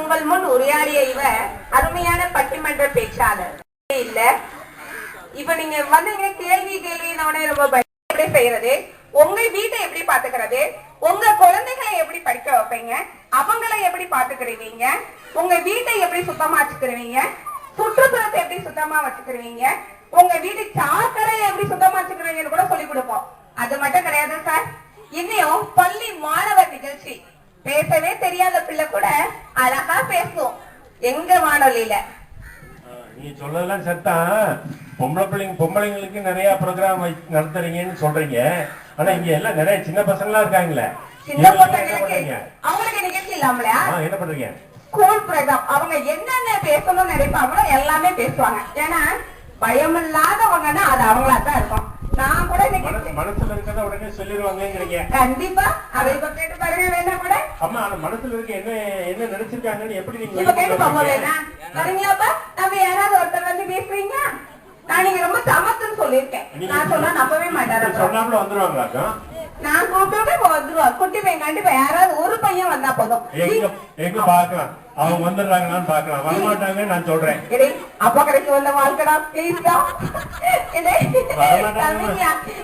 உங்கள் முன் உரையாடிய இவர் அருமையான பட்டிமன்ற பேச்சாளர் இல்ல. இப்ப நீங்க வந்தீங்க கேள்வி ரொம்ப எப்படி செய்யறது, உங்க வீட்டை எப்படி பாத்துக்கிறது, உங்க குழந்தைகளை எப்படி படிக்க வைப்பீங்க, அவங்களை எப்படி பாத்துக்கிறீங்க, உங்க வீட்டை எப்படி சுத்தமா வச்சுக்கிறீங்க, சுற்றுப்புறத்தை எப்படி சுத்தமா வச்சுக்கிறீங்க, உங்க வீட்டு சாக்கடை எப்படி சுத்தமா வச்சுக்கிறீங்கன்னு கூட சொல்லி கொடுப்போம். அது மட்டும் கிடையாது சார், இன்னும் பள்ளி மாணவர் நிகழ்ச்சி பேசவே தெரியாத பிள்ளை கூட அழகா பேசுவோம் எங்க வானொலியில. நீ சொல்லலாம் சத்தா பொம்பளைங்களுக்கு நிறைய ப்ரோக்ராம் நடத்துறீங்கன்னு சொல்றீங்க. ஆனா இங்க எல்லாம் நிறைய சின்ன பசங்களா இருக்காங்களே, சின்ன பொண்ணுங்களுக்கு அவங்களுக்கு நிகழ்ச்சி இல்லாமலையா என்ன பண்றீங்க? ஸ்கூல் ப்ரோக்ராம் அவங்க என்னென்ன பேசணும்னு நினைப்பாங்களோ எல்லாமே பேசுவாங்க. ஏன்னா பயம் இல்லாதவங்கன்னா அது அவங்களா தான் இருக்கும். நான் கூட மனசுல இருக்கத உடனே சொல்லிடுவாங்க. கண்டிப்பா அதை இப்ப கேட்டு பாருங்க வேணா கூட. அம்மா மனசுல இருக்க என்ன நினைச்சிருக்காங்கன்னு எப்படி நீங்க இப்ப கேட்டு பாப்போம் வேணா வரீங்களாப்பா? நம்ம யாராவது ஒருத்தர் வந்து பேசுறீங்க, நான் நீங்க ரொம்ப சமத்துன்னு சொல்லியிருக்கேன். நான் சொன்னா நம்பவே மாட்டாரு. சொன்னாமல வந்துருவாங்களாக்கா? நான் கூப்பிட்டு வந்துருவா குட்டி பையன் கண்டிப்பா யாராவது ஒரு பையன் வந்தா போதும். எங்க பாக்கலாம் அவங்க வந்துடுறாங்களான்னு பாக்கலாம். வரமாட்டாங்க நான் சொல்றேன். அப்பா கடைக்கு வந்த வாழ்க்கடா பிளீஸ்டா.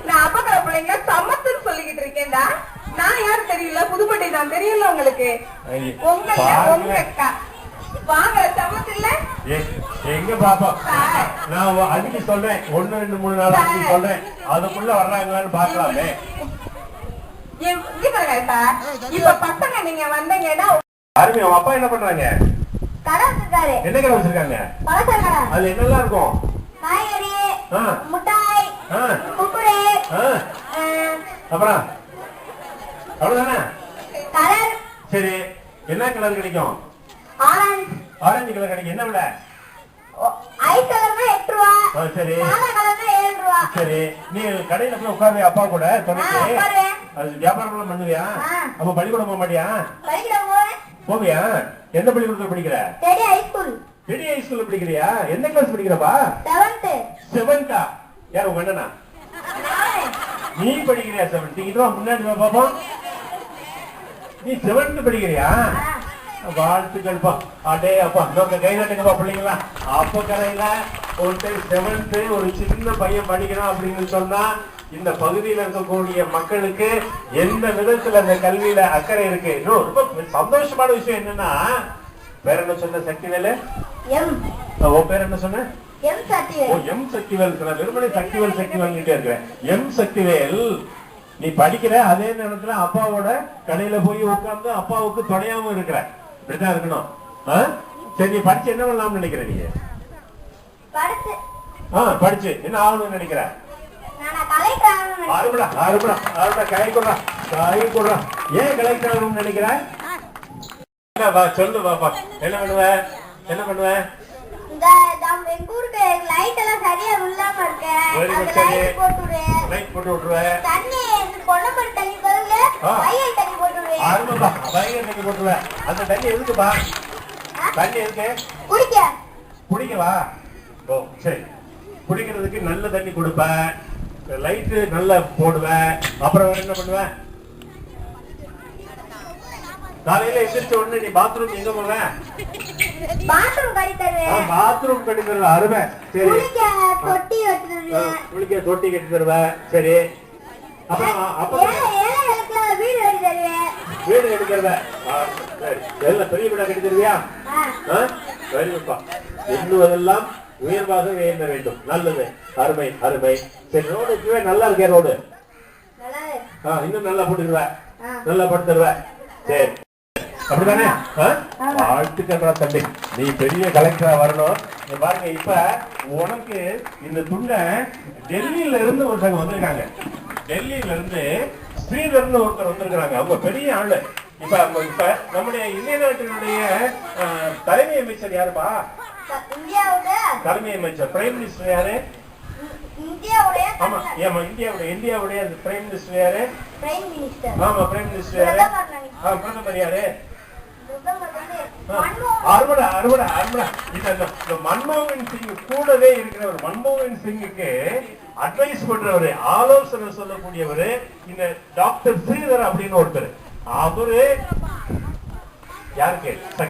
நான் அப்பா கடை பிள்ளைங்க சமத்துன்னு சொல்லிக்கிட்டு இருக்கேன்டா. நான் யாரு தெரியல, புதுப்பட்டி தான் தெரியல உங்களுக்கு. உங்க அக்கா வாங்க சமத்து இல்ல எங்க பாப்பா நான் அன்னைக்கு சொல்றேன் 1 2 3 4 அன்னைக்கு சொல்றேன். அதுக்குள்ள வர்றாங்களான்னு பாக்கலாமே. இப்ப பசங்க நீங்க வந்தீங்கன்னா அருமை. உங்க அப்பா என்ன பண்றாங்க? கடை வச்சிருக்காரு. என்ன கடை வச்சிருக்காங்க? அதுல என்னெல்லாம் இருக்கும்? காய்கறி, முட்டாய், குக்குரே, அப்புறம் அவ்வளவுதானே? கலர். சரி, என்ன கலர் கிடைக்கும்? ஆரஞ்சு கலர் கிடைக்கும். என்ன விலை? ஐஸ் கலர்னா 8 ரூபாய். சரி, சாதா கலர்னா 7 ரூபாய். சரி, நீ கடையில போய் உட்கார்றியா அப்பா கூட? சொன்னீங்க அது வியாபாரம் பண்ணுவியா? அப்ப பள்ளிக்கூடம் போக மாட்டியா? போவியா? எந்த பள்ளிக்கூடத்துல படிக்கிற? டெடி ஹை ஸ்கூல்ல படிக்கிறியா? எந்த கிளாஸ் படிக்கிறப்பா? 7th. யார் உங்க அண்ணனா? நீ படிக்கிறியா 7th? இங்க முன்னாடி பாப்போம். நீ 7th படிக்கிறியா? வாழ்த்துக்கள்ப்பா. அடே அப்பா நம்ம கை நாட்டுங்கப்பா பிள்ளைங்களா. அப்ப கரையில ஒரு 7th ஒரு சின்ன பையன் படிக்கிறான் அப்படின்னு சொன்னா இந்த பகுதியில் இருக்கக்கூடிய மக்களுக்கு எந்த விதத்துல அந்த கல்வியில அக்கறை இருக்கு. இன்னும் ரொம்ப சந்தோஷமான விஷயம் என்னன்னா, வேற என்ன சொன்ன? சக்திவேலு. உன் பேர் என்ன சொன்ன? எம் சக்திவேல். வெறுமனே சக்திவேல் இருக்கிறேன். எம் சக்திவேல், நீ படிக்கிற அதே நேரத்துல அப்பாவோட கடையில போய் உட்கார்ந்து அப்பாவுக்கு துணையாவும் இருக்கிற. இப்படிதான் இருக்கணும். சரி, நீ படிச்சு என்ன பண்ணலாம்னு நினைக்கிற? நீங்க படிச்சு என்ன ஆகணும்னு நினைக்கிற? ஏன் கலெக்டர் ஆகணும்னு நினைக்கிற? சொல்லு பாப்பா. என்ன பண்ணுவ? போட்டு விட்டுருவேன். அந்த தண்ணி எதுக்குப்பா? தண்ணி எதுக்கு? குடிக்கவா? ஓ சரி, குடிக்கிறதுக்கு நல்ல தண்ணி கொடுப்பேன், லைட்டு நல்லா போடுவேன். அப்புறம் என்ன பண்ணுவேன்? காலையில எந்திரிச்ச உடனே நீ பாத்ரூம் எங்க போவ? பாத்ரூம் கட்டி தருவ. அருமை. சரி, குளிக்க தொட்டி கட்டி தருவ. சரி, அப்புறம் வீடு கட்டி தருவ. எல்லாம் பெரிய வீடா கட்டி தருவியா? சரிப்பா. எண்ணுவதெல்லாம் உயர்வாக எண்ண வேண்டும். நல்லது. அருமை. சரி, ரோடு நல்லா இருக்கே. ரோடு இன்னும் நல்லா போட்டுருவ, நல்லா போட்டு தருவ. சரி, அப்படிதானே? வாழ்த்துக்கள் தம்பி, நீ பெரிய கலெக்டரா வரணும். பாருங்க, இப்ப உனக்கு இந்த துண்டை டெல்லியில இருந்து ஒருத்தவங்க வந்திருக்காங்க. டெல்லியில இருந்து ஸ்ரீதர்னு ஒருத்தர் வந்திருக்கிறாங்க. அவங்க பெரிய ஆளு. இப்ப நம்முடைய இந்திய நாட்டினுடைய தலைமை அமைச்சர் யாருப்பா? தலைமை அமைச்சர் பிரைம் மினிஸ்டர் யாரு? ஆமா, இந்தியாவுடைய பிரைம் மினிஸ்டர் யாரு? ஆமா, பிரைம் மினிஸ்டர் யாரு? பிரதமர் யாரு? மன்மோகன் சிங் கூடவே இருக்கிறவர். மன்மோகன் சிங்குக்கு அட்வைஸ் பண்றவரு, ஆலோசனை சொல்லக்கூடியவரு இந்த டாக்டர் ஸ்ரீதர் அப்படின்னு ஒருத்தர். அவரு யாருக்கு?